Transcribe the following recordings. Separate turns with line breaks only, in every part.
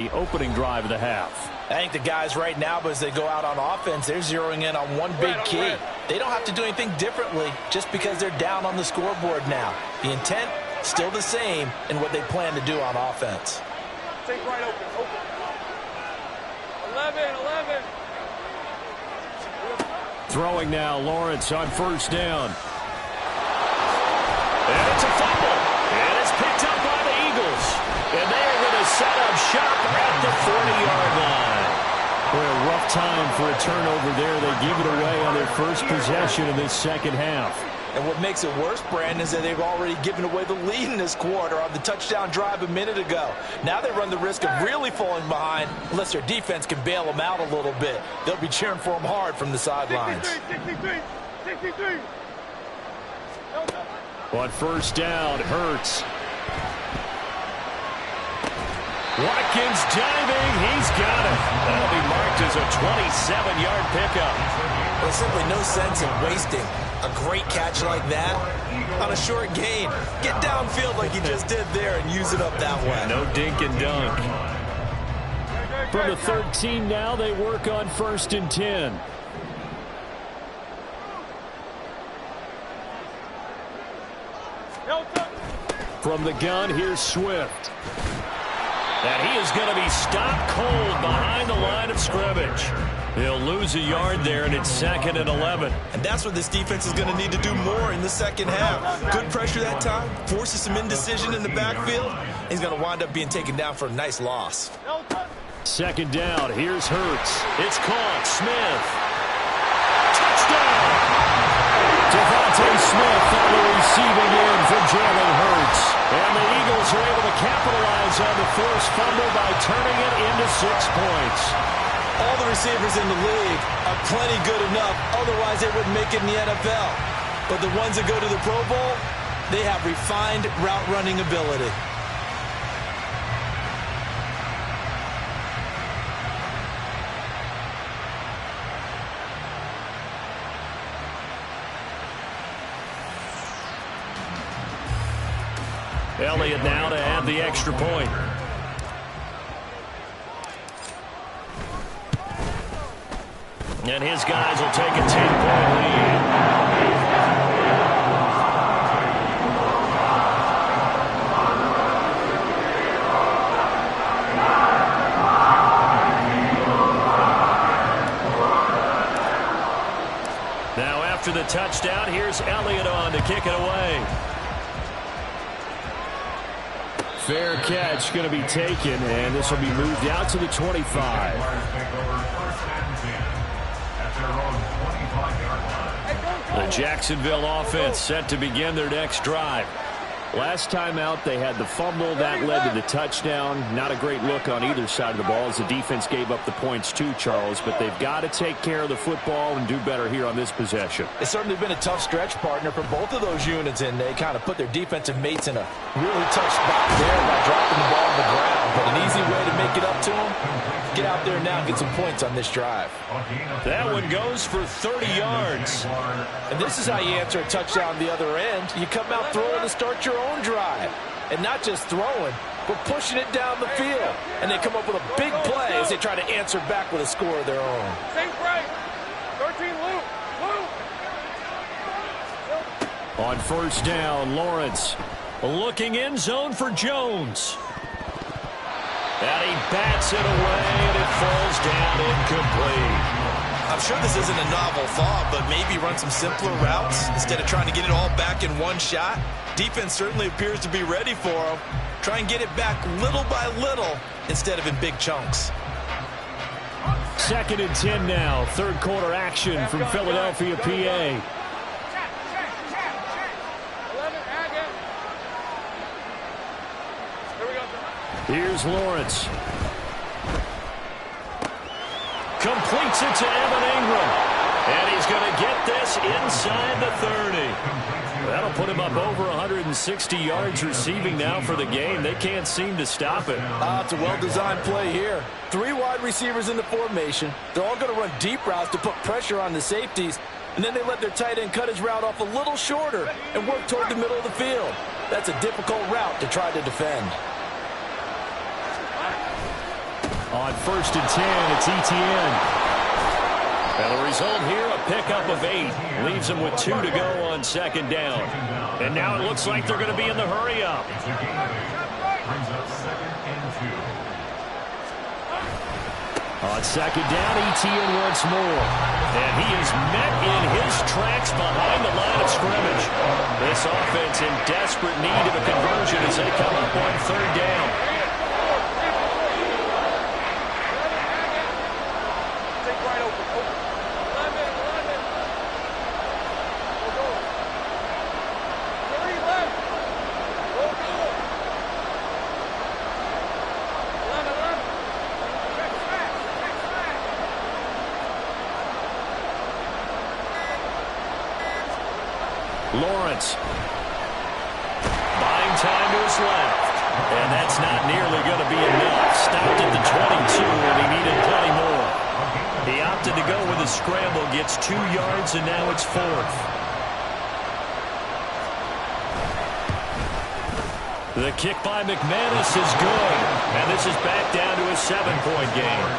The opening drive of the half.
I think the guys right now, as they go out on offense, they're zeroing in on one big key. They don't have to do anything differently just because they're down on the scoreboard now. The intent, still the same in what they plan to do on offense.
Take right open. 11.
Throwing now, Lawrence on first down. And it's a fumble. And it's picked up by the Eagles. And they are going to set up shop at the 40-yard line. Boy, a rough time for a turnover there. They give it away on their first possession in this second half.
And what makes it worse, Brandon, is that they've already given away the lead in this quarter on the touchdown drive a minute ago. Now they run the risk of really falling behind unless their defense can bail them out a little bit. They'll be cheering for them hard from the sidelines.
63.
On first down, Hurts. Watkins diving. He's got it. That'll be marked as a 27-yard pickup.
There's simply no sense in wasting a great catch like that on a short gain. Get downfield like you just did there and use it up that way.
No dink and dunk. From the 13 now, they work on 1st and 10. From the gun, here's Swift. And he is going to be stopped cold behind the line of scrimmage. He'll lose a yard there, and it's 2nd and 11.
And that's what this defense is going to need to do more in the second half. Good pressure that time, forces some indecision in the backfield. He's going to wind up being taken down for a nice loss.
2nd down, here's Hurts. It's caught, Smith. Touchdown! Devontae Smith on the receiving end for Jalen Hurts. And the Eagles are able to capitalize on the forced fumble by turning it into 6 points.
All the receivers in the league are plenty good enough, otherwise they wouldn't make it in the NFL. But the ones that go to the Pro Bowl, they have refined route running ability.
Elliott now to add the extra point. And his guys will take a 10-point lead. Now after the touchdown, here's Elliott on to kick it away. Fair catch going to be taken, and this will be moved out to the 25. The Jacksonville offense set to begin their next drive. Last time out, they had the fumble. That led to the touchdown. Not a great look on either side of the ball as the defense gave up the points too, Charles. But they've got to take care of the football and do better here on this possession.
It's certainly been a tough stretch, partner, for both of those units, and they kind of put their defensive mates in a really tough spot there by dropping the ball on the ground. But an easy way to make it up to them, get out there now and get some points on this drive.
That one goes for 30 yards.
And this is how you answer a touchdown the other end. You come out throwing to start your own drive. And not just throwing, but pushing it down the field. And they come up with a big play as they try to answer back with a score of their own.
Same break. 13 loop.
On first down, Lawrence looking end zone for Jones. And he bats it away, and it falls down incomplete.
I'm sure this isn't a novel thought, but maybe run some simpler routes instead of trying to get it all back in one shot. Defense certainly appears to be ready for him. Try and get it back little by little instead of in big chunks.
2nd and 10 now. Third quarter action from Philadelphia, PA. Here's Lawrence. Completes it to Evan Ingram. And he's going to get this inside the 30. That'll put him up over 160 yards receiving now for the game. They can't seem to stop it.
It's a well-designed play here. 3 wide receivers in the formation. They're all going to run deep routes to put pressure on the safeties. And then they let their tight end cut his route off a little shorter and work toward the middle of the field. That's a difficult route to try to defend.
On 1st and 10, it's Etienne. And the result here, a pickup of 8. Leaves them with 2 to go on 2nd down. And now it looks like they're going to be in the hurry-up. On 2nd down, Etienne once more. And he is met in his tracks behind the line of scrimmage. This offense in desperate need of a conversion as they come up on 3rd down. Lawrence. Buying time to his left. And that's not nearly going to be enough. Stopped at the 22, and he needed plenty more. He opted to go with a scramble, gets 2 yards, and now it's 4th. The kick by McManus is good. And this is back down to a 7-point game.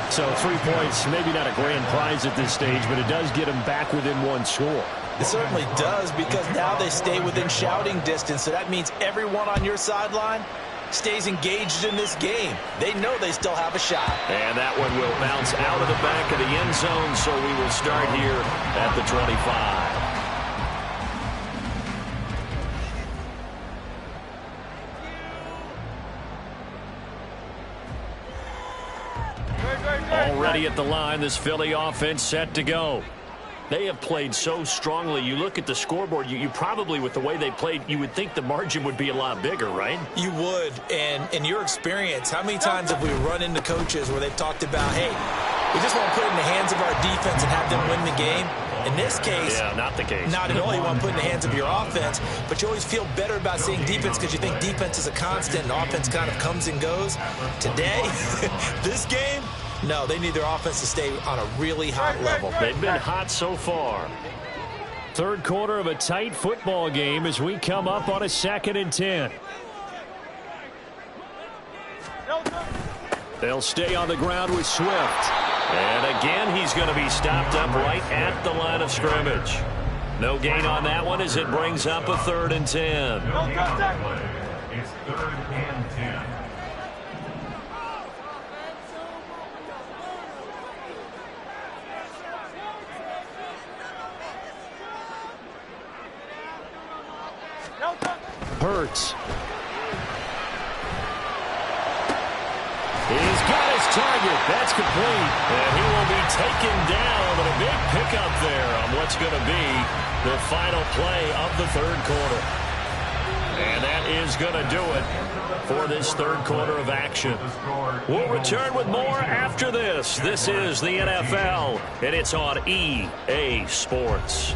So 3 points, maybe not a grand prize at this stage, but it does get them back within 1 score.
It certainly does, because now they stay within shouting distance, so that means everyone on your sideline stays engaged in this game. They know they still have a shot.
And that one will bounce out of the back of the end zone, so we will start here at the 25. Already at the line, this Philly offense set to go. They have played so strongly. You look at the scoreboard, you probably, with the way they played, you would think the margin would be a lot bigger, right?
You would. And in your experience, how many times have we run into coaches where they've talked about, hey, we just want to put it in the hands of our defense and have them win the game? In this case,
yeah, not the case.
Not at all. You want to put it in the hands of your offense, but you always feel better about seeing defense because you think defense is a constant and offense kind of comes and goes. Today, this game, no, they need their offense to stay on a really hot level.
They've been hot so far. 3rd quarter of a tight football game as we come up on a 2nd and 10. They'll stay on the ground with Swift. And again, he's going to be stopped up right at the line of scrimmage. No gain on that one as it brings up a 3rd and 10.
It's 3rd and 10.
Hurts. He's got his target. That's complete. And he will be taken down, but a big pickup there on what's going to be the final play of the 3rd quarter. And that is going to do it for this 3rd quarter of action. We'll return with more after this. This is the NFL, and it's on EA Sports.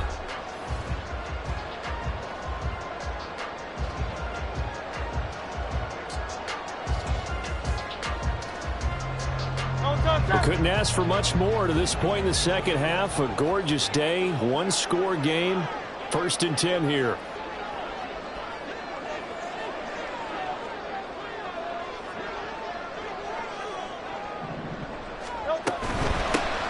We couldn't ask for much more to this point in the 2nd half. A gorgeous day, 1-score game. 1st and 10 here.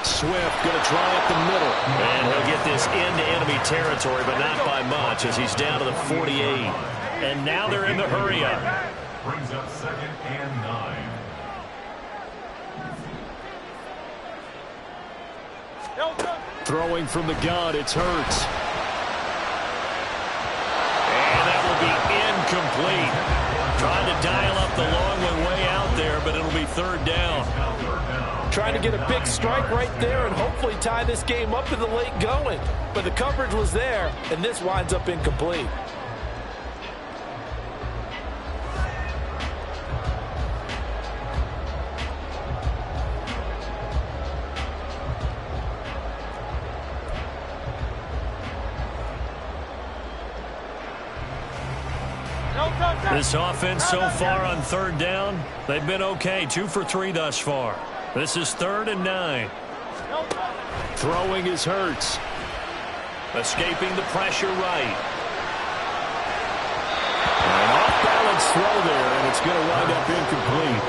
Swift going to try up the middle. And he'll get this into enemy territory, but not by much as he's down to the 48. And now they're in the hurry-up.
Brings up 2nd and 9.
Throwing from the gun, it's Hurts. And that will be incomplete. Trying to dial up the long one way out there, but it'll be 3rd down.
Trying to get a big strike right there and hopefully tie this game up in the late going. But the coverage was there, and this winds up incomplete.
This offense so far on 3rd down, they've been okay. 2 for 3 thus far. This is 3rd and 9. Throwing is Hurts. Escaping the pressure right. An off-balance throw there, and it's going to wind up incomplete.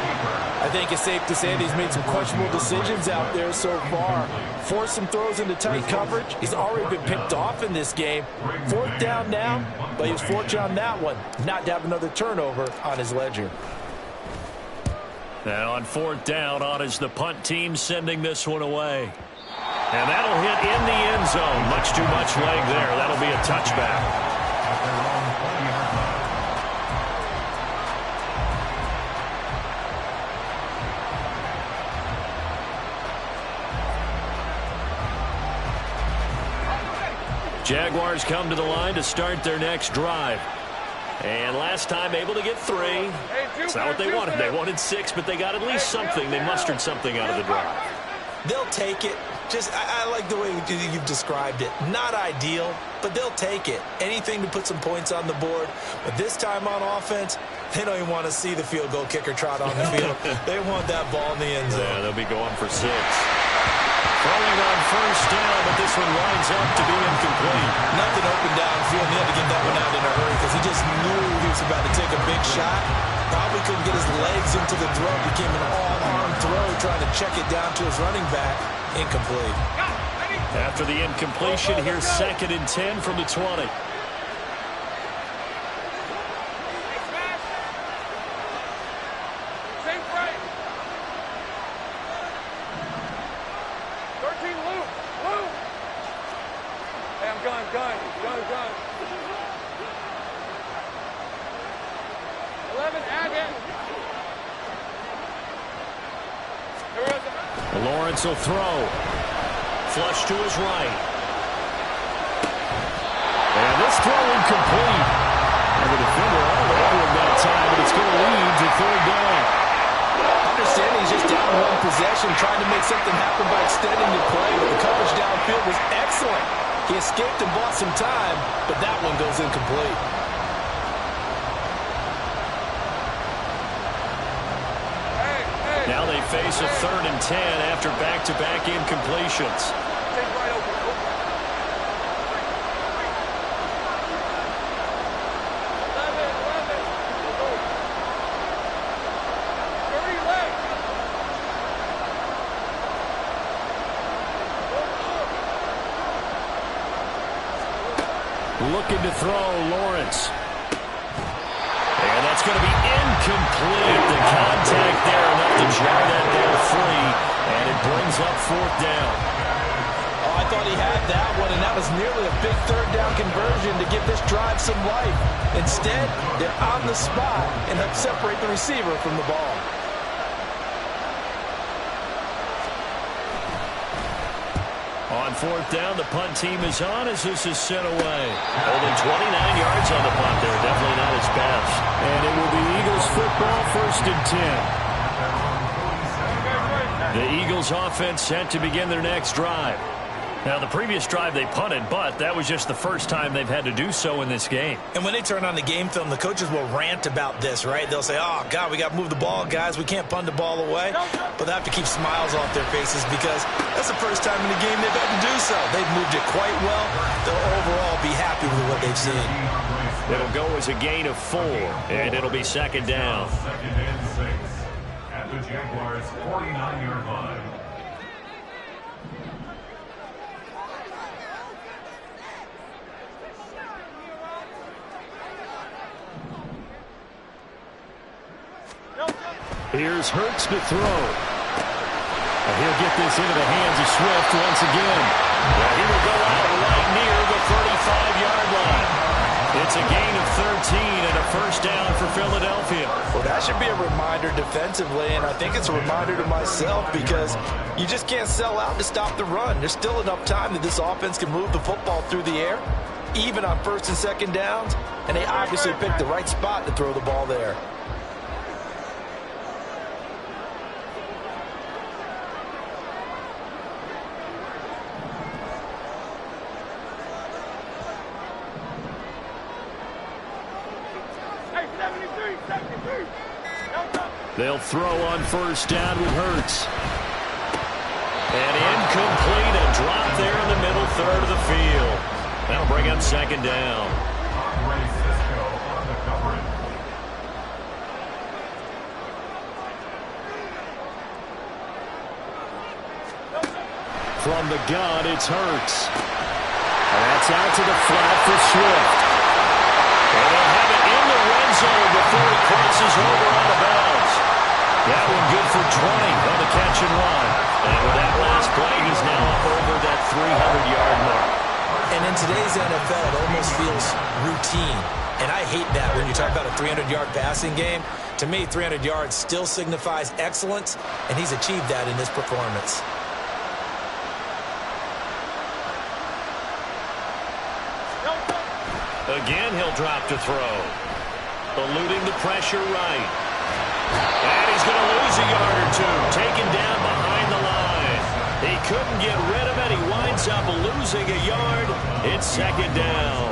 I think it's safe to say that he's made some questionable decisions out there so far. Forced some throws into tight coverage. He's already been picked off in this game. 4th down now, but he was fortunate on that one, not to have another turnover on his ledger.
Now on 4th down, on is the punt team sending this one away. And that'll hit in the end zone. Much too much leg there. That'll be a touchback. Jaguars come to the line to start their next drive. And last time able to get 3. It's not what they wanted. They wanted 6, but they got at least something. They mustered something out of the drive.
They'll take it. I like the way you've described it. Not ideal, but they'll take it. Anything to put some points on the board. But this time on offense, they don't even want to see the field goal kicker trot on the field. They want that ball in the end zone.
Yeah, they'll be going for 6. Throwing on 1st down, but this one winds up to be incomplete.
Nothing open downfield. He had to get that one out in a hurry because he just knew he was about to take a big shot. Probably couldn't get his legs into the throw. Became an all-arm throw trying to check it down to his running back. Incomplete.
After the incompletion, here's 2nd and 10 from the 20. Lawrence will throw. Flush to his right. And this throw incomplete. And the defender all over him that time, but it's going to lead to 3rd down.
Understanding he's just down 1 possession, trying to make something happen by extending the play, but the coverage downfield was excellent. He escaped and bought some time, but that one goes incomplete.
Now they face a 3rd and 10 after back-to-back incompletions. Looking to throw, Lawrence. And that's going to be incomplete. The contact there enough to jar that ball free, and it brings up 4th down.
Oh, I thought he had that one, and that was nearly a big 3rd down conversion to give this drive some life. Instead, they're on the spot and help separate the receiver from the ball.
On 4th down, the punt team is on as this is sent away. Only 29 yards on the punt there. Definitely not his best. And it will be Eagles football, 1st and 10. The Eagles offense set to begin their next drive. Now, the previous drive they punted, but that was just the first time they've had to do so in this game.
And when they turn on the game film, the coaches will rant about this, right? They'll say, oh, God, we got to move the ball, guys. We can't punt the ball away. But they have to keep smiles off their faces because that's the first time in the game they've had to do so. They've moved it quite well. They'll overall be happy with what they've seen.
It'll go as a gain of 4, and it'll be 2nd down.
2nd and 6 at the Jaguars' 49-yard line.
Here's Hurts to throw. And he'll get this into the hands of Swift once again. Well, he will go out right near the 35-yard line. It's a gain of 13 and a 1st down for Philadelphia.
Well, that should be a reminder defensively, and I think it's a reminder to myself because you just can't sell out to stop the run. There's still enough time that this offense can move the football through the air, even on 1st and 2nd downs, and they obviously picked the right spot to throw the ball there.
They'll throw on 1st down with Hurts. And incomplete, a drop there in the middle 3rd of the field. That'll bring up 2nd down.
Ray Cisco on the coverage.
From the gun, it's Hurts. And that's out to the flat for Swift. And they'll have it in the red zone before he crosses over out of bounds. That one good for 20 on the catch and run. And with that last play, he's now up over that 300-yard mark.
And in today's NFL, it almost feels routine. And I hate that when you talk about a 300-yard passing game. To me, 300 yards still signifies excellence, and he's achieved that in this performance.
Again, he'll drop to throw. Eluding the pressure right. And he's going to lose a yard or two. Taken down behind the line. He couldn't get rid of it. He winds up losing a yard. It's second down.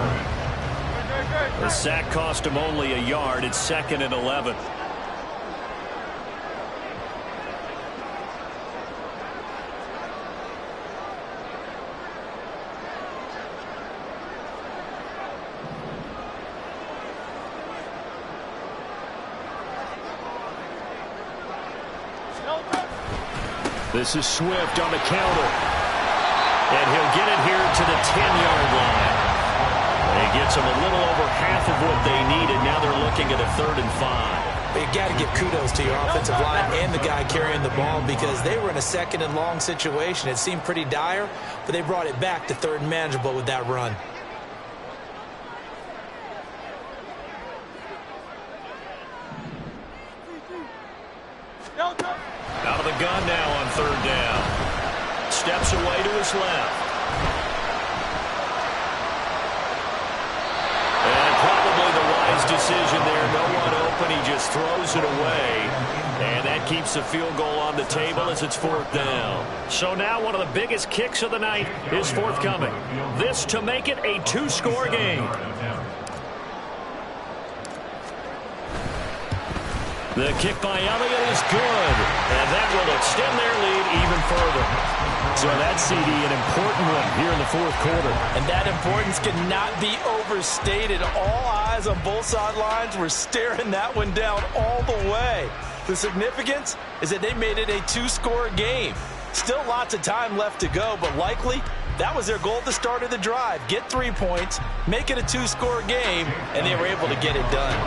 The sack cost him only a yard. It's 2nd and 11. This is Swift on the counter. And he'll get it here to the 10-yard line. He gets them a little over half of what they needed. Now they're looking at a 3rd and 5.
But you got to give kudos to your offensive line and the guy carrying the ball because they were in a 2nd and long situation. It seemed pretty dire, but they brought it back to 3rd and manageable with that run.
Out of the gun now on 3rd down. Steps away to his left. And probably the wise decision there. No one open. He just throws it away. And that keeps the field goal on the table as it's 4th down. So now one of the biggest kicks of the night is forthcoming. This to make it a 2-score game. The kick by Elliott is good, and that will extend their lead even further. So that CD, an important one here in the 4th quarter.
And that importance cannot be overstated. All eyes on both sidelines were staring that one down all the way. The significance is that they made it a 2-score game. Still lots of time left to go, but likely that was their goal at the start of the drive. Get 3 points, make it a 2-score game, and they were able to get it done.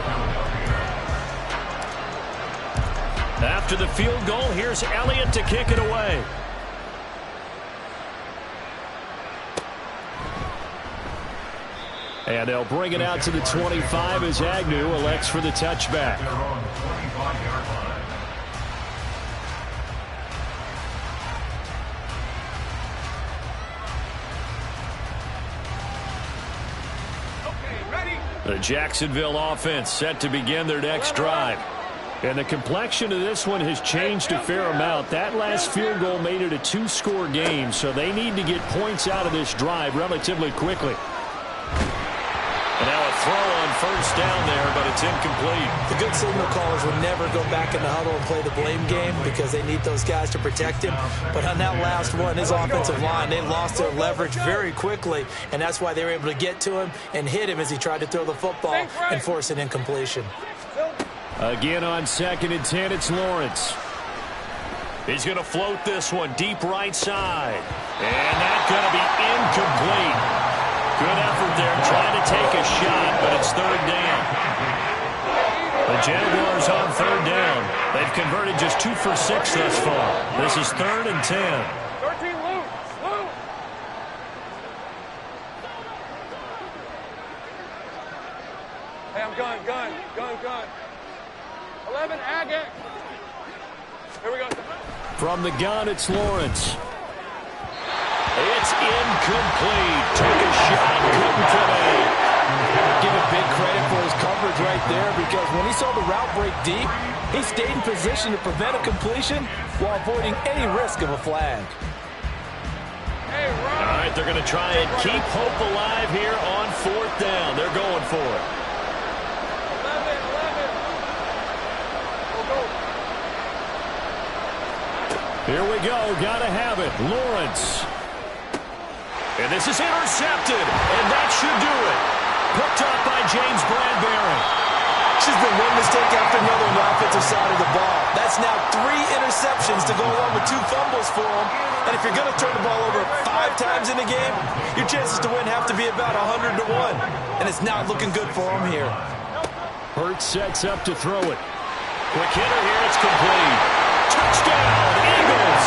After the field goal, here's Elliott to kick it away. And they'll bring it out to the 25 as Agnew elects for the touchback. The Jacksonville offense set to begin their next drive. And the complexion of this one has changed a fair amount. That last field goal made it a 2-score game, so they need to get points out of this drive relatively quickly. And now a throw on 1st down there, but it's incomplete.
The good signal callers would never go back in the huddle and play the blame game because they need those guys to protect him. But on that last one, his offensive line, they lost their leverage very quickly, and that's why they were able to get to him and hit him as he tried to throw the football and force an incompletion.
Again on 2nd and 10, it's Lawrence. He's going to float this one deep right side. And that's going to be incomplete. Good effort there trying to take a shot, but it's 3rd down. The Jaguars on 3rd down. They've converted just 2 for 6 thus far. This is 3rd and 10.
13 loose. Hey, I'm gun. 11, Agate. Here we go.
From the gun, it's Lawrence. It's incomplete. Took a shot, couldn't connect.
Give him big credit for his coverage right there because when he saw the route break deep, he stayed in position to prevent a completion while avoiding any risk of a flag.
All right, they're going to try and keep hope alive here on 4th down. They're going for it.
11.
Here we go. Got to have it. Lawrence. And this is intercepted. And that should do it. Picked up by James Bradbury.
She's been one mistake after another on the offensive side of the ball. That's now 3 interceptions to go along with 2 fumbles for him. And if you're going to turn the ball over 5 times in a game, your chances to win have to be about 100 to 1. And it's not looking good for him here.
Hurts sets up to throw it. Quick hitter here. It's complete. Touchdown, Eagles.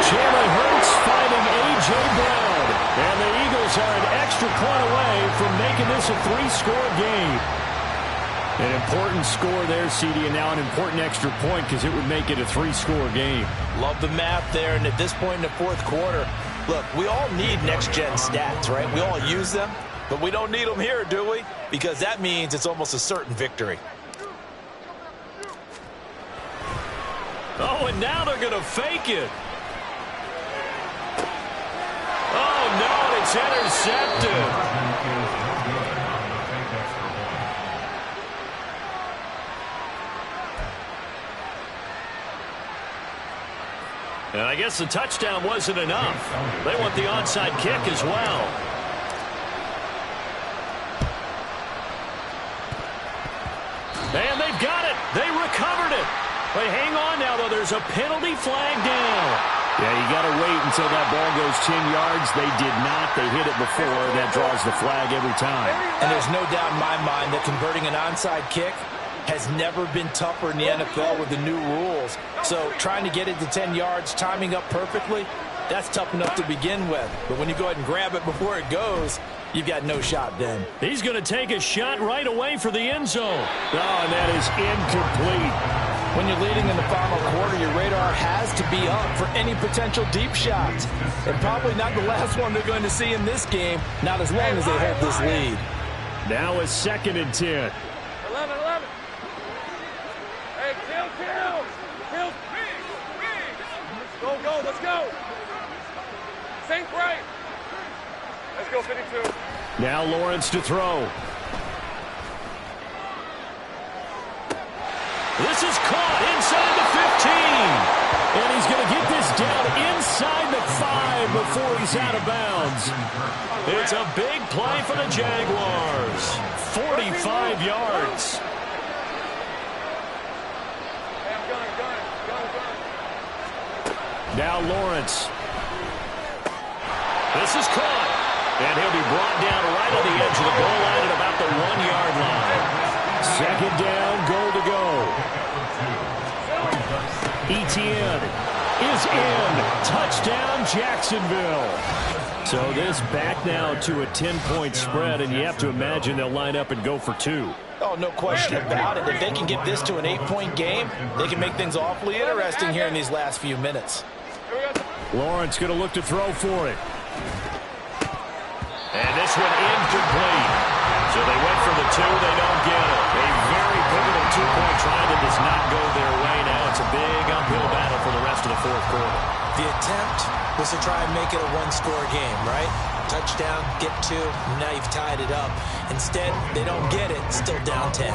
Jalen Hurts finding A.J. Brown. And the Eagles are an extra point away from making this a 3-score game. An important score there, CD, and now an important extra point because it would make it a 3-score game.
Love the math there, and at this point in the 4th quarter, look, we all need next-gen stats, right? We all use them, but we don't need them here, do we? Because that means it's almost a certain victory.
Oh, and now they're going to fake it. Oh, no, it's intercepted. And I guess the touchdown wasn't enough. They want the onside kick as well. And they've got it. They recovered it. They hang on now, though. There's a penalty flag down. Yeah, you got to wait until that ball goes 10 yards. They did not. They hit it before. That draws the flag every time.
And there's no doubt in my mind that converting an onside kick has never been tougher in the NFL with the new rules. So trying to get it to 10 yards, timing up perfectly, that's tough enough to begin with. But when you go ahead and grab it before it goes, you've got no shot then.
He's going to take a shot right away for the end zone. Oh, and that is incomplete.
When you're leading in the final quarter, your radar has to be up for any potential deep shots. And probably not the last one they're going to see in this game, not as long as they hold this lead.
Now a 2nd and 10.
11. Hey, kill. Go, let's go. Sink right. Let's go, 52.
Now Lawrence to throw. This is caught inside the 15. And he's going to get this down inside the 5 before he's out of bounds. It's a big play for the Jaguars. 45 yards. Now Lawrence. This is caught. And he'll be brought down right on the edge of the goal line at about the 1-yard line. 2nd down, goal to go. Etienne is in. Touchdown, Jacksonville. So this back now to a 10-point spread, and you have to imagine they'll line up and go for 2.
Oh, no question about it. If they can get this to an 8-point game, they can make things awfully interesting here in these last few minutes.
Lawrence going to look to throw for it. And this one incomplete. So they went for the 2. They don't get it. A very pivotal 2-point try that does not go their way. Now it's a big uphill battle for the rest of the 4th quarter.
The attempt was to try and make it a 1-score game, right? Touchdown, get 2, now you've tied it up. Instead, they don't get it, still down 10.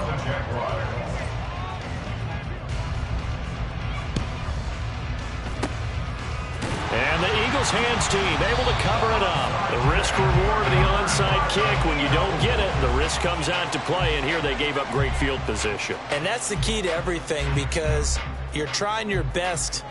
And the Eagles hands team able to cover it up. The risk reward of the onside kick. When you don't get it, the risk comes out to play, and here they gave up great field position.
And that's the key to everything, because you're trying your best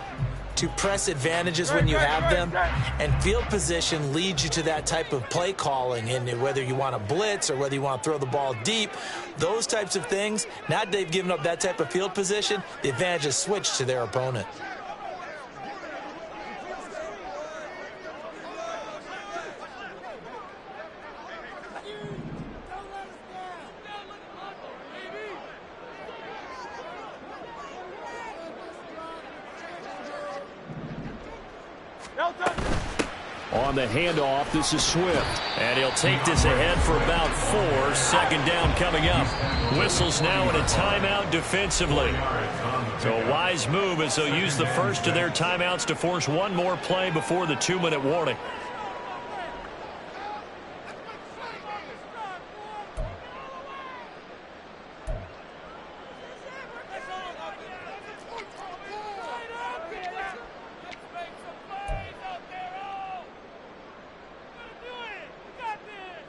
to press advantages when you have them, and field position leads you to that type of play calling. And whether you want to blitz or whether you want to throw the ball deep, those types of things, now that they've given up that type of field position, the advantage is switched to their opponent.
On the handoff, this is Swift. And he'll take this ahead for about 4. 2nd down coming up. Whistles now in a timeout defensively. So a wise move as they'll use the first of their timeouts to force one more play before the 2-minute warning.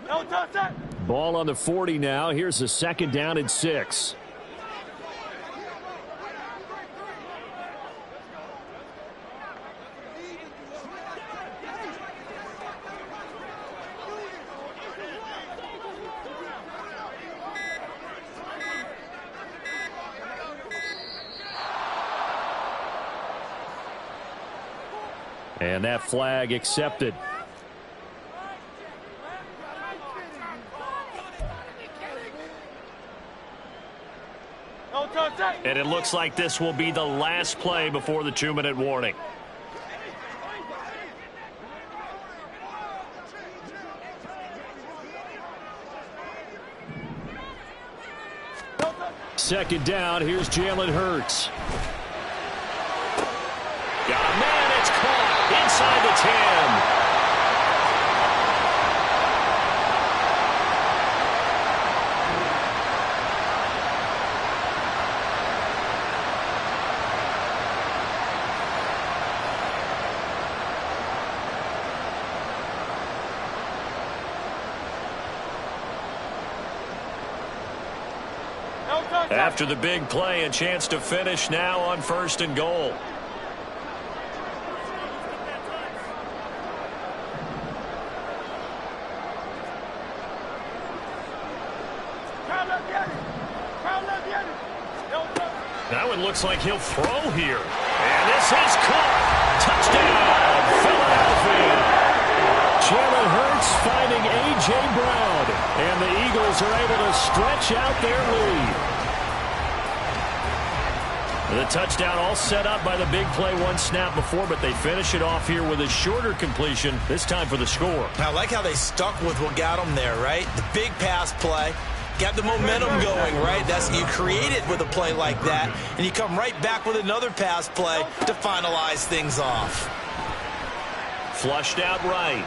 No, touch that.
Ball on the 40 now. Here's a second down and 6. And that flag accepted. And it looks like this will be the last play before the 2-minute warning. Second down, here's Jalen Hurts. Got a man, it's caught inside the 10. After the big play, a chance to finish now on 1st and goal. That one looks like he'll throw here. And this is caught. Touchdown, Philadelphia. Jalen Hurts finding A.J. Brown. And the Eagles are able to stretch out their lead. The touchdown all set up by the big play one snap before, but they finish it off here with a shorter completion, this time for the score.
I like how they stuck with what got them there, right? The big pass play. Got the momentum going, right? You create it with a play like that, and you come right back with another pass play to finalize things off.
Flushed out right.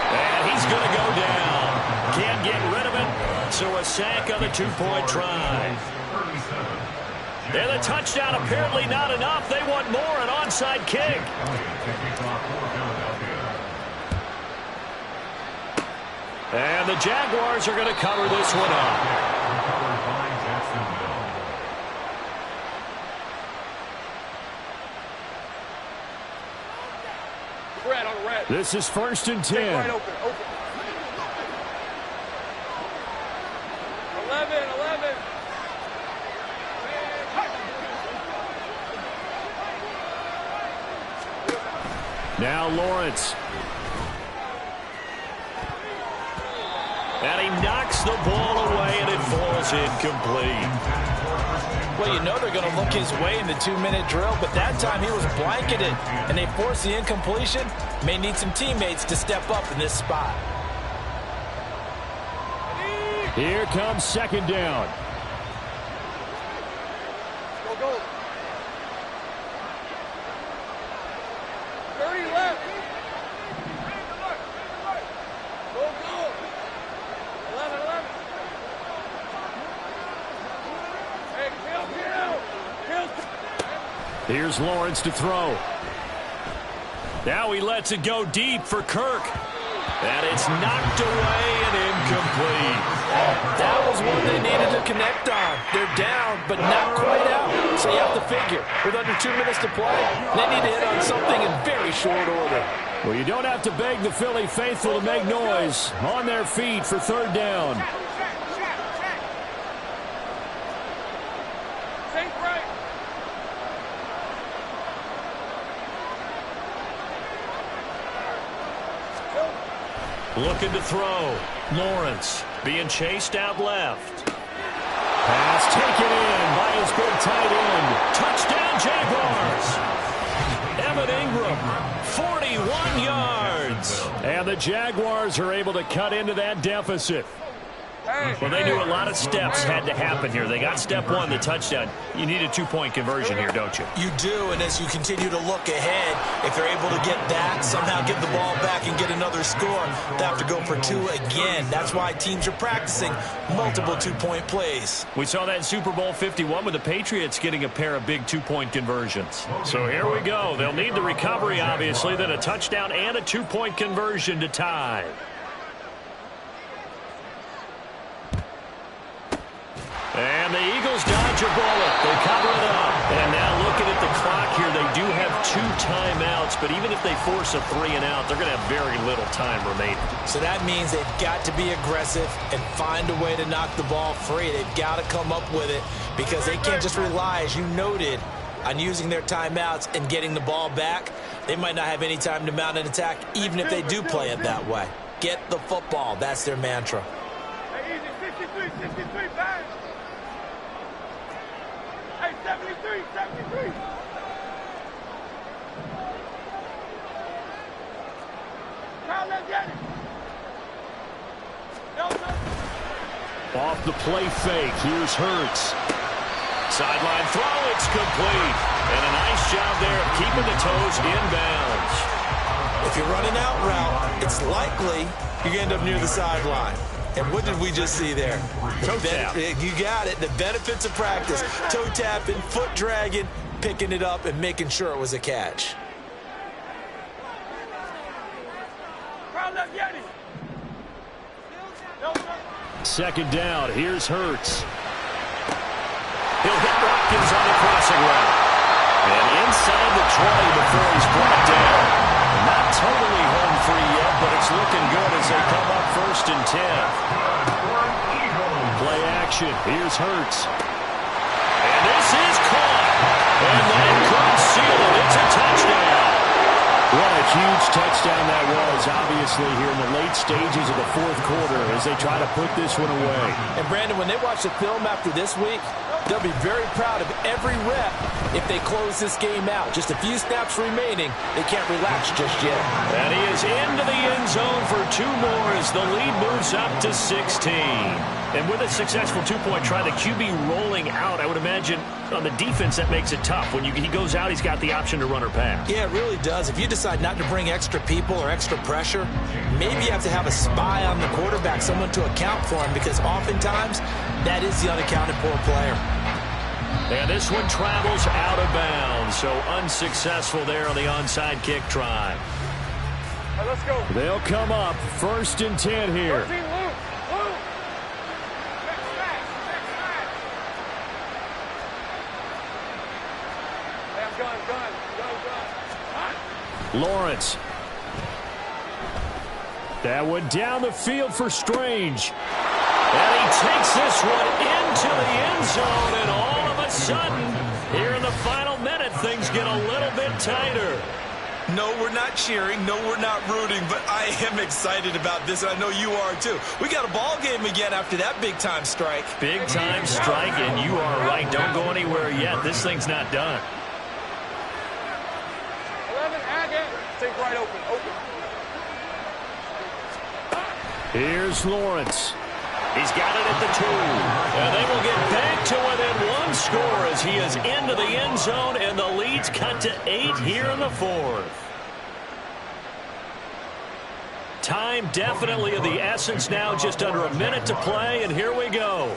And he's going to go down. Can't get rid of it, so a sack on the 2-point try. And the touchdown apparently not enough. They want more, an onside kick. And the Jaguars are going to cover this one up. This is 1st and 10.
Right open. 11.
Now Lawrence. And he knocks the ball away, and it falls incomplete.
Well, you know they're going to look his way in the 2-minute drill, but that time he was blanketed, and they forced the incompletion. May need some teammates to step up in this spot.
Here comes 2nd down.
Go. 30 left. Go. 11. Hey, kill.
Here's Lawrence to throw. Now he lets it go deep for Kirk. And it's knocked away and incomplete.
That was one they needed to connect on. They're down, but not quite out. So you have to figure, with under 2 minutes to play, they need to hit on something in very short order.
Well, you don't have to beg the Philly faithful to make noise. On their feet for 3rd down.
Think right.
Looking to throw. Lawrence being chased out left. Pass taken in by his big tight end. Touchdown Jaguars. Evan Ingram, 41 yards. And the Jaguars are able to cut into that deficit. Well, they knew a lot of steps had to happen here. They got step 1, the touchdown. You need a 2-point conversion here, don't you?
You do, and as you continue to look ahead, if they're able to get that, somehow get the ball back and get another score, they have to go for 2 again. That's why teams are practicing multiple 2-point plays.
We saw that in Super Bowl 51 with the Patriots getting a pair of big 2-point conversions. So here we go. They'll need the recovery, obviously, then a touchdown and a 2-point conversion to tie. the Eagles dodge a bullet. They cover it up. And now looking at the clock here, they do have 2 timeouts, but even if they force a 3-and-out, they're going to have very little time remaining.
So that means they've got to be aggressive and find a way to knock the ball free. They've got to come up with it because they can't just rely, as you noted, on using their timeouts and getting the ball back. They might not have any time to mount an attack, even if they do play it that way. Get the football. That's their mantra.
Hey, easy. 63, bang. Hey, 73. Crowd, let's get it. Nelson.
Off the play fake. Here's Hurts. Sideline throw. It's complete. And a nice job there of keeping the toes inbounds.
If you're running out route, it's likely you're going to end up near the sideline. And what did we just see there?
Toe tap.
You got it. The benefits of practice. Toe tapping, foot dragging, picking it up, and making sure it was a catch.
Crowd, let's get it. Nelson.
Second down. Here's Hurts. He'll hit Watkins on the crossing route. And inside the 20 before he's brought down. Not totally home free yet, but it's looking good as they come up 1st and 10. Play action. Here's Hurts. And this is caught. And that could seal it. It's a touchdown. What a huge touchdown that was, obviously, here in the late stages of the 4th quarter as they try to put this one away.
And, Brandon, when they watch the film after this week, they'll be very proud of every rep if they close this game out. Just a few snaps remaining. They can't relax just yet.
And he is into the end zone for 2 more as the lead moves up to 16. And with a successful 2-point try, the QB rolling out, I would imagine on the defense that makes it tough. When he goes out, he's got the option to run or pass.
Yeah, it really does. If you decide not to bring extra people or extra pressure, maybe you have to have a spy on the quarterback, someone to account for him, because oftentimes that is the unaccounted for player.
And this one travels out of bounds, so unsuccessful there on the onside kick try.
All right, let's go.
They'll come up 1st and 10 here.
13, Luke. Hey, I'm gun.
Lawrence. That one down the field for Strange. And he takes this one into the end zone, and all of a sudden, here in the final minute, things get a little bit tighter.
No, we're not cheering. No, we're not rooting, but I am excited about this, and I know you are too. We got a ball game again after that big-time strike.
Big-time strike, and you are right. Don't go anywhere yet. This thing's not done.
11, Agate. Take right open.
Here's Lawrence. He's got it at the 2. And they will get back to within 1 score as he is into the end zone, and the lead's cut to 8 here in the 4th. Time definitely of the essence now, just under a minute to play, and here we go.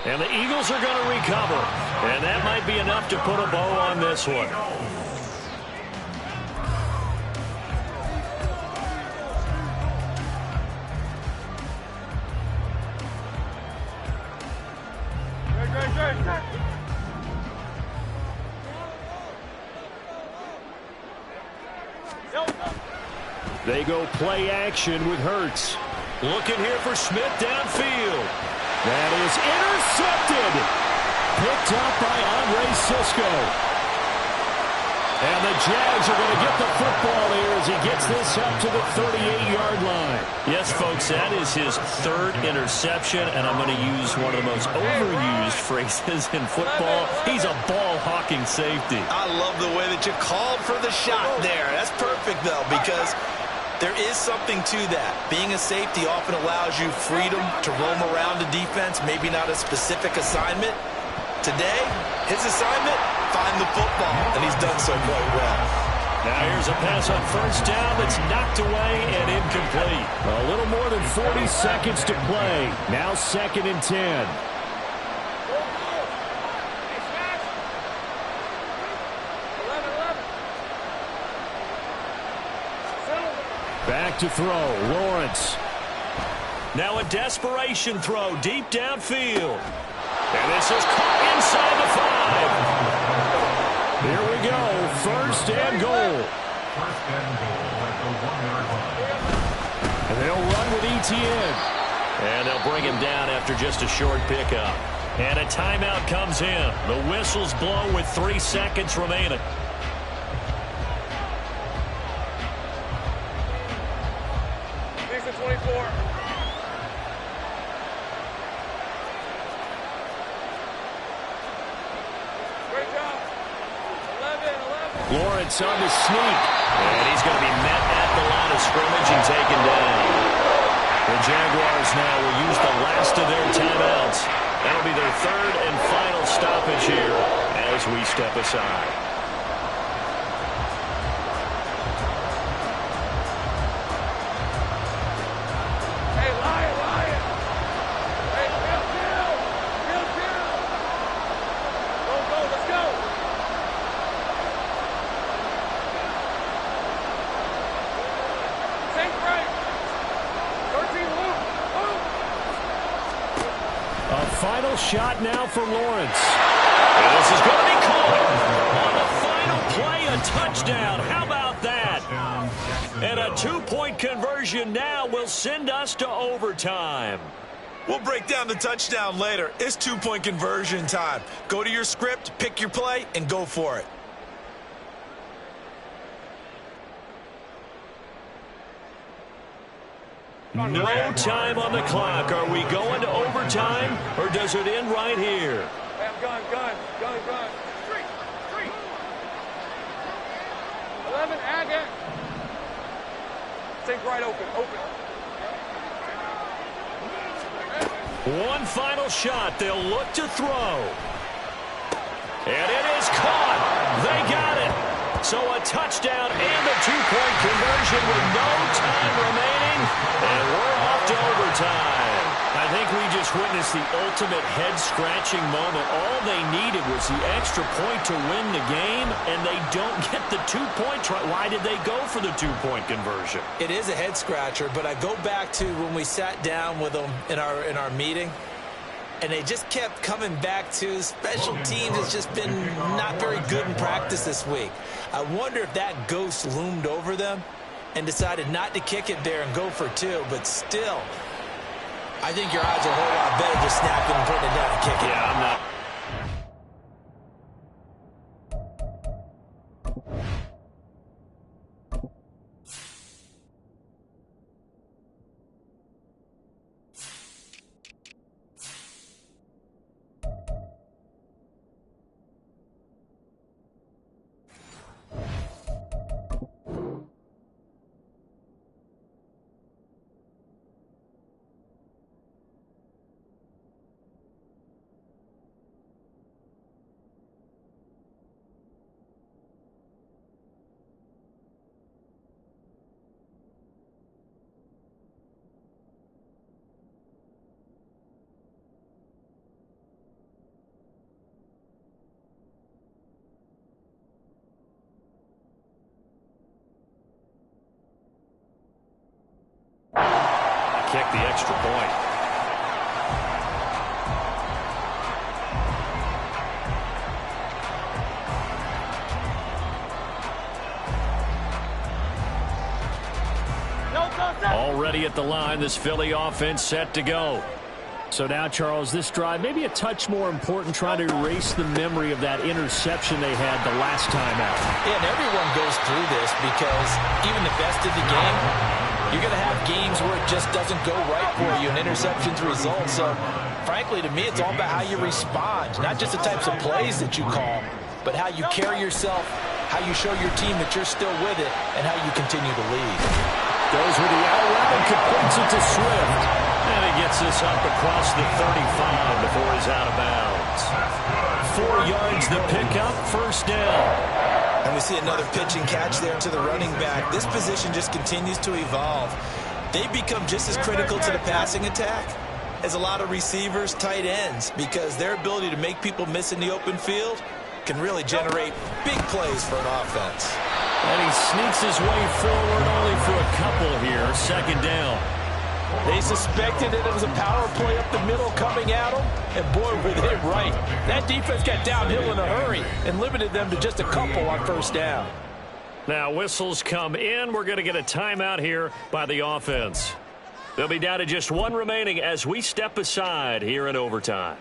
And the Eagles are going to recover. And that might be enough to put a bow on this one.
Great.
They go play action with Hurts. Looking here for Smith downfield. That is intercepted. Picked up by Andre Cisco. And the Jags are going to get the football here as he gets this up to the 38-yard line. Yes, folks, that is his 3rd interception, and I'm going to use one of the most overused phrases in football. He's a ball-hawking safety.
I love the way that you called for the shot there. That's perfect, though, because there is something to that. Being a safety often allows you freedom to roam around the defense, maybe not a specific assignment. Today, his assignment, find the football, and he's done so quite well.
Now here's a pass on 1st down that's knocked away and incomplete. A little more than 40 seconds to play. Now 2nd and 10. back to throw. Lawrence. Now a desperation throw deep downfield. And this is caught inside the 5. Here we go. First and goal.
First and goal at the 1-yard line.
And they'll run with ETN. And they'll bring him down after just a short pickup. And a timeout comes in. The whistles blow with 3 seconds remaining.
Decent 24. Great job. 11.
Lawrence on the sneak. And he's going to be met at the line of scrimmage and taken down. The Jaguars now will use the last of their timeouts. That'll be their 3rd and final stoppage here as we step aside.
Hey, Lion. Hey, Bill. Go, let's go. Take break. 13, Luke.
A final shot now for Lawrence. And this is going to be caught on the final play, a touchdown. How about that? And a 2-point conversion now will send us to overtime.
We'll break down the touchdown later. It's 2-point conversion time. Go to your script, pick your play, and go for it.
No time on the clock. Are we going to overtime, or does it end right here?
Hey, I'm gun. 3. 11, Agate. Take right open.
One final shot. They'll look to throw. And it is caught. They got it. So a touchdown and a 2-point conversion with no time remaining. And we're off to overtime. I think we just witnessed the ultimate head-scratching moment. All they needed was the extra point to win the game, and they don't get the 2-point try. Why did they go for the 2-point conversion?
It is a head-scratcher, but I go back to when we sat down with them in our meeting, and they just kept coming back to special teams has just been not very good in practice this week. I wonder if that ghost loomed over them and decided not to kick it there and go for 2, but still, I think your odds are a whole lot better just snapping and putting it down and kicking.
Yeah, I'm not. Kick the extra point. Already at the line, this Philly offense set to go. So now, Charles, this drive maybe a touch more important, trying to erase the memory of that interception they had the last time out.
Yeah, and everyone goes through this because even the best of the game, you're going to have games where it just doesn't go right for you and interceptions result. So, frankly, to me, it's all about how you respond, not just the types of plays that you call, but how you carry yourself, how you show your team that you're still with it, and how you continue to lead.
Goes with the out route and completes it to Swift. And he gets this up across the 35 before he's out of bounds. 4 yards the pickup, first down.
And we see another pitch and catch there to the running back. This position just continues to evolve. They become just as critical to the passing attack as a lot of receivers, tight ends, because their ability to make people miss in the open field can really generate big plays for an offense.
And he sneaks his way forward only for a couple here. Second down.
They suspected that it was a power play up the middle coming at them, and boy, were they right. That defense got downhill in a hurry and limited them to just a couple on first down.
Now whistles come in. We're going to get a timeout here by the offense. They'll be down to just one remaining as we step aside here in overtime.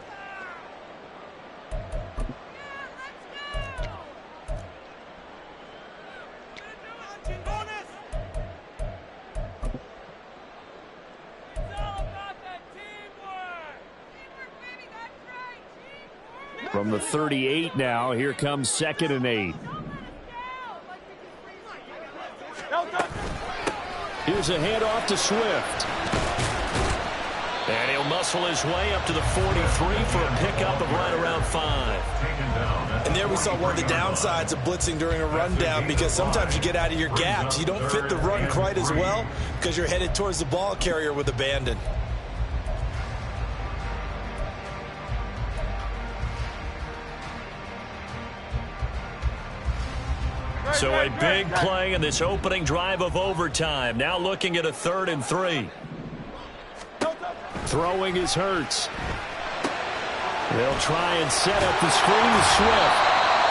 From the 38 now, here comes 2nd and 8. Here's a handoff to Swift. And he'll muscle his way up to the 43 for a pickup of right around 5.
And there we saw one of the downsides of blitzing during a rundown, because sometimes you get out of your gaps. You don't fit the run quite as well because you're headed towards the ball carrier with abandon.
So a big play in this opening drive of overtime. Now looking at a 3rd and 3. Throwing is Hurts. They'll try and set up the screen to Swift.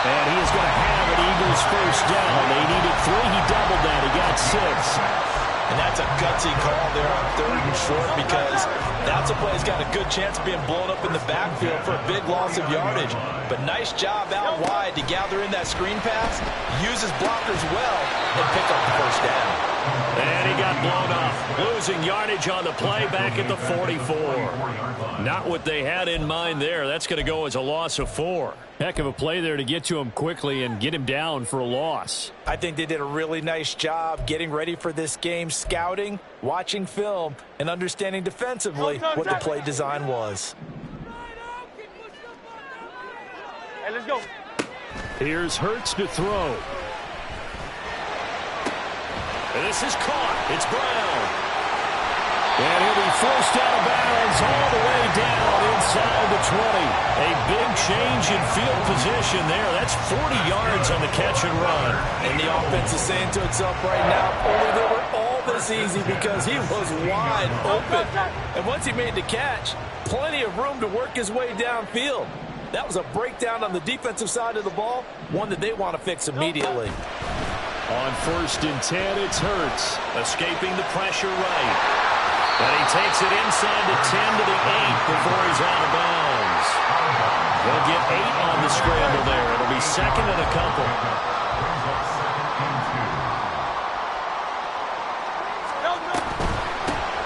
And he is going to have an Eagles first down. They needed 3. He doubled that. He got 6.
And that's a gutsy call there on 3rd and short, because that's a play that's got a good chance of being blown up in the backfield for a big loss of yardage. But nice job out wide to gather in that screen pass, use his blockers well, and pick up the first down.
And he got blown up, losing yardage on the play back at the 44. Not what they had in mind there. That's going to go as a loss of 4. Heck of a play there to get to him quickly and get him down for a loss.
I think they did a really nice job getting ready for this game, scouting, watching film, and understanding defensively what the play design was.
Hey, let's go.
Here's Hurts to throw. And this is caught. It's Brown. And he'll be forced out of bounds all the way down inside the 20. A big change in field position there. That's 40 yards on the catch and run.
And the offense is saying to itself right now, only they were all this easy because he was wide open. And once he made the catch, plenty of room to work his way downfield. That was a breakdown on the defensive side of the ball, one that they want to fix immediately.
On 1st and 10, it's Hurts, escaping the pressure right. And he takes it inside the 10 to the 8 before he's out of bounds. They'll get 8 on the scramble there. It'll be 2nd and a couple.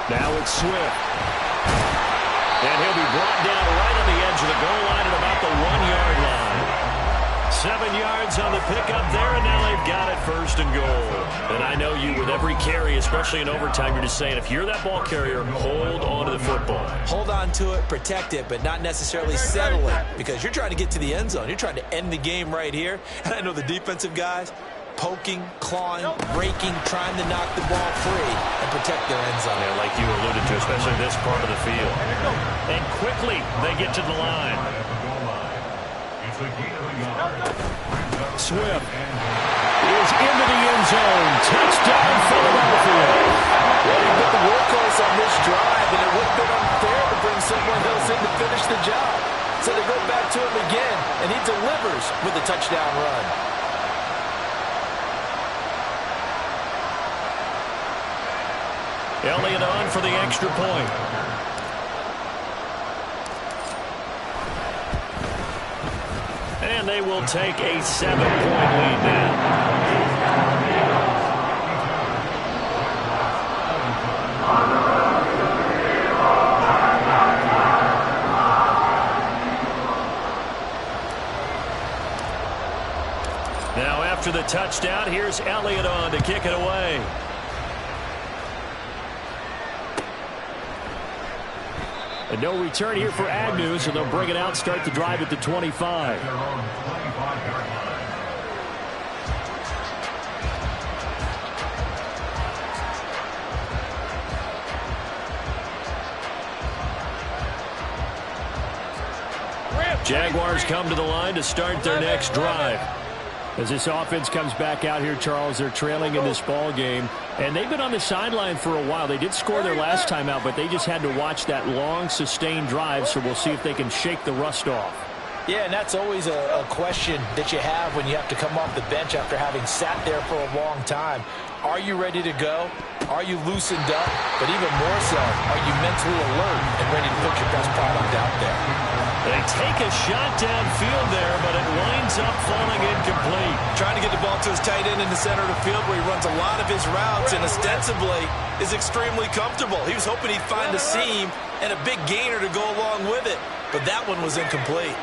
Now it's Swift. And he'll be brought down right on the edge of the goal line at about the 1-yard line. 7 yards on the pickup there, and now they've got it 1st and goal. And I know you, with every carry, especially in overtime, you're just saying, if you're that ball carrier, hold on to the football.
Hold on to it, protect it, but not necessarily settle it, because you're trying to get to the end zone. You're trying to end the game right here. And I know the defensive guys, poking, clawing, breaking, trying to knock the ball free and protect their end zone.
Yeah, like you alluded to, especially this part of the field. And quickly, they get to the line. Swift is into the end zone. Touchdown, Philadelphia.
Well, he put the workhorse on this drive, and it would have been unfair to bring someone else in to finish the job. So they go back to him again, and he delivers with a touchdown run.
Elliott on for the extra point. And they will take a 7-point lead now. Now after the touchdown, here's Elliott on to kick it away. And no return here for Agnew, so they'll bring it out, start the drive at the 25. Jaguars come to the line to start their next drive. As this offense comes back out here, Charles, they're trailing in this ball game, and they've been on the sideline for a while. They did score their last time out, but they just had to watch that long, sustained drive, so we'll see if they can shake the rust off.
Yeah, and that's always a question that you have when you have to come off the bench after having sat there for a long time. Are you ready to go? Are you loosened up? But even more so, are you mentally alert and ready to put your best product out there?
They take a shot downfield there, but it winds up falling incomplete.
Trying to get the ball to his tight end in the center of the field where he runs a lot of his routes and ostensibly is extremely comfortable. He was hoping he'd find a seam and a big gainer to go along with it, but that one was incomplete.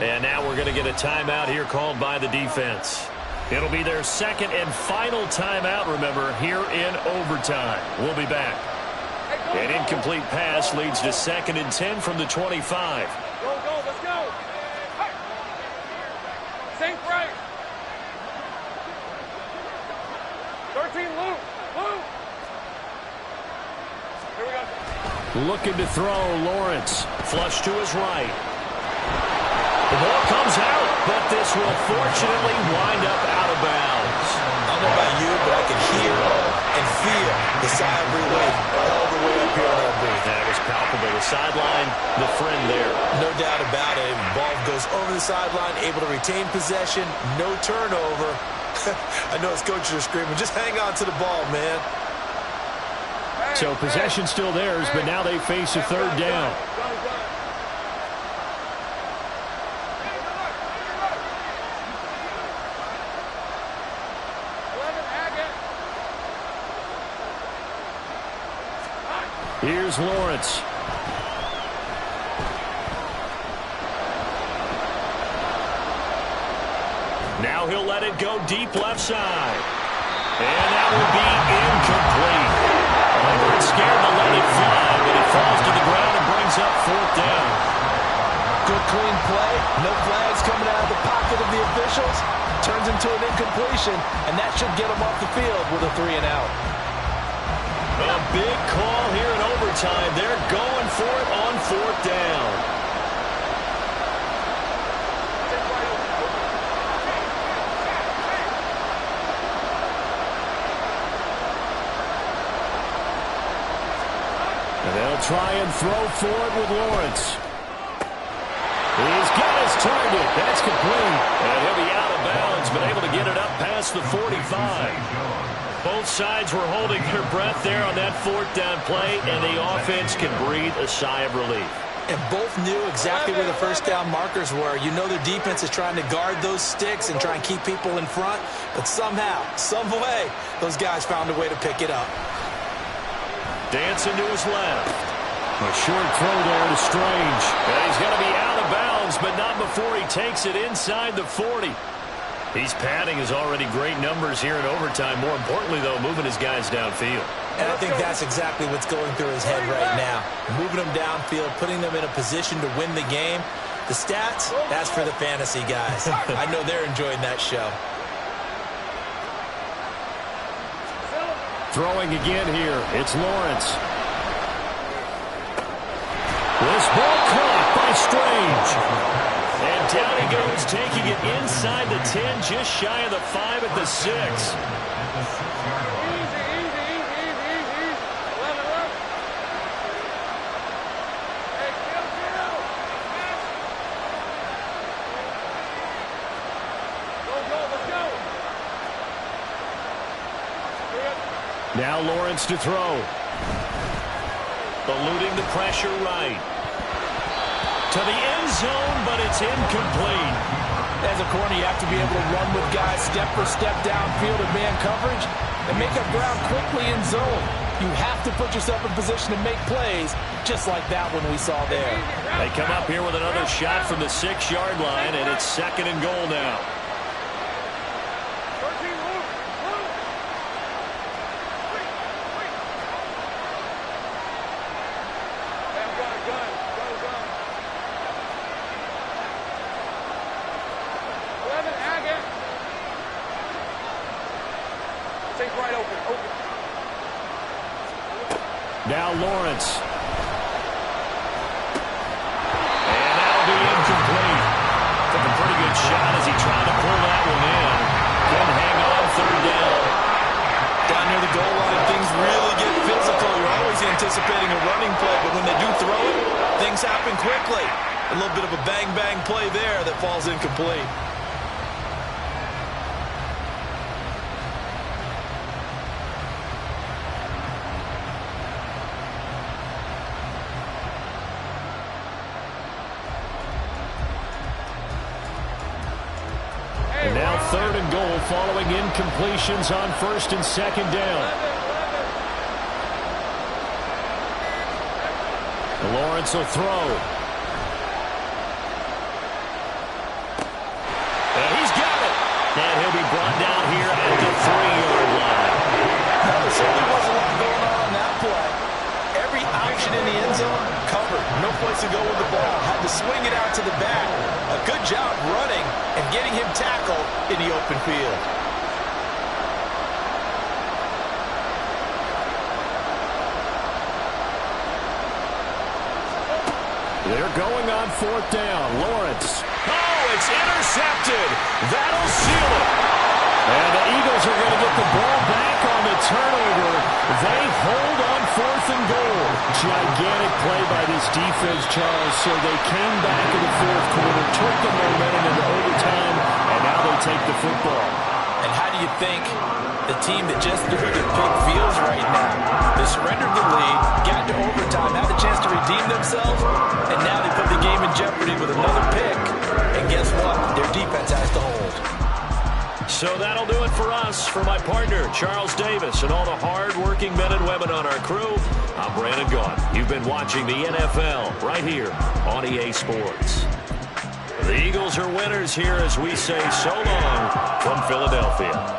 And now we're going to get a timeout here called by the defense. It'll be their second and final timeout, remember, here in overtime. We'll be back. An incomplete pass leads to 2nd and 10 from the 25.
Go, let's go. Hey. Sink right. 13, Luke. Here we go.
Looking to throw, Lawrence. Flush to his right. The ball comes out, but this will fortunately wind up out of bounds.
I don't know about you, but I can hear and feel the sigh of relief all the way up here on that booth.
That was palpable. The sideline, the friend there.
No doubt about it. The ball goes over the sideline, able to retain possession, no turnover. I know his coaches are screaming, just hang on to the ball, man.
So possession still theirs, but now they face a 3rd down. Here's Lawrence. Now he'll let it go deep left side. And that will be incomplete. Everett scared to let it fly, but it falls to the ground and brings up 4th down.
Good clean play. No flags coming out of the pocket of the officials. Turns into an incompletion, and that should get them off the field with a 3 and out.
A big call here in overtime. They're going for it on 4th down. And they'll try and throw for it with Lawrence. He's got his target. That's complete. And he'll be out of bounds, but able to get it up past the 45. Both sides were holding their breath there on that 4th down play, and the offense can breathe a sigh of relief.
And both knew exactly where the 1st down markers were. You know the defense is trying to guard those sticks and try and keep people in front, but somehow, some way, those guys found a way to pick it up.
Dancing to his left. A short throw there to Strange. And he's going to be out of bounds, but not before he takes it inside the 40. He's padding his already great numbers here in overtime. More importantly, though, moving his guys downfield.
And I think that's exactly what's going through his head right now. Moving them downfield, putting them in a position to win the game. The stats, that's for the fantasy guys. I know they're enjoying that show.
Throwing again here, it's Lawrence. This ball caught by Strange. And down he goes, taking it inside the 10, just shy of the 5 at the 6.
Easy. 11 left. Hey, kill. Go, let's go.
Now Lawrence to throw. Eluding the pressure right. To the end zone, but it's incomplete.
As a corner, you have to be able to run with guys step for step downfield in man coverage and make up ground quickly in zone. You have to put yourself in position to make plays, just like that one we saw there.
They come up here with another shot from the 6-yard line, and it's 2nd and goal now.
13, Luke. I've got a gun. 11, Agate. Take right open.
Now Lawrence. one in. Couldn't hang on third down.
Down near the goal line, things really get physical. You're always anticipating a running play, but when they do throw it, things happen quickly. A little bit of a bang-bang play there that falls incomplete.
And now third and goal following incompletions on first and second down. Lawrence will throw. And he's got it. And he'll be brought down here at the 3-yard line.
Well, there certainly was a lot going on that play. Every option in the end zone covered. No place to go with the ball. Had to swing it out to the back. A good job running and getting him tackled in the open field.
They're going on fourth down. Lawrence. Oh, it's intercepted. That'll seal it. And the Eagles are going to get the ball back on the turnover. They hold on fourth and goal. Gigantic play by this defense, Charles. So they came back in the fourth quarter, took the momentum into overtime, and now they take the football.
And how do you think the team that just threw the pick feels right now? They surrendered the lead, got to overtime, had the chance to redeem themselves, and now they put the game in jeopardy with another pick. And guess what? Their defense has to hold.
So that'll do it for us. For my partner, Charles Davis, and all the hard-working men and women on our crew, I'm Brandon Gaudin. You've been watching the NFL right here on EA Sports. The Eagles are winners here as we say so long from Philadelphia.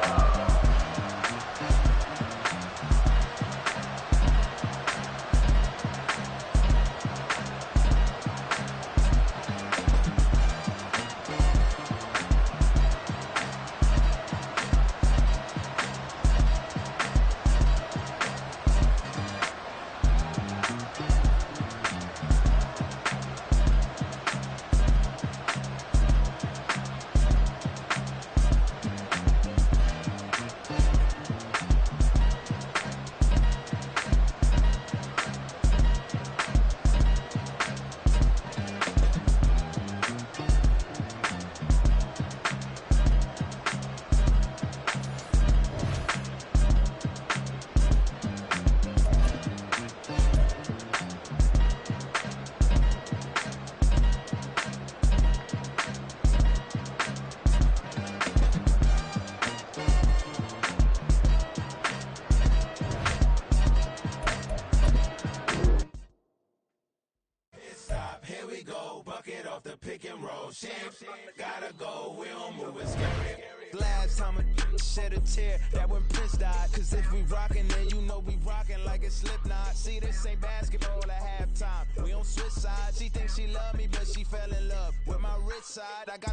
Last time a shed a tear, that when Prince died. Cause if we rockin', then you know we rockin' like a Slipknot. See, this ain't basketball at halftime. We on switch sides. She thinks she love me, but she fell in love with my rich side. I got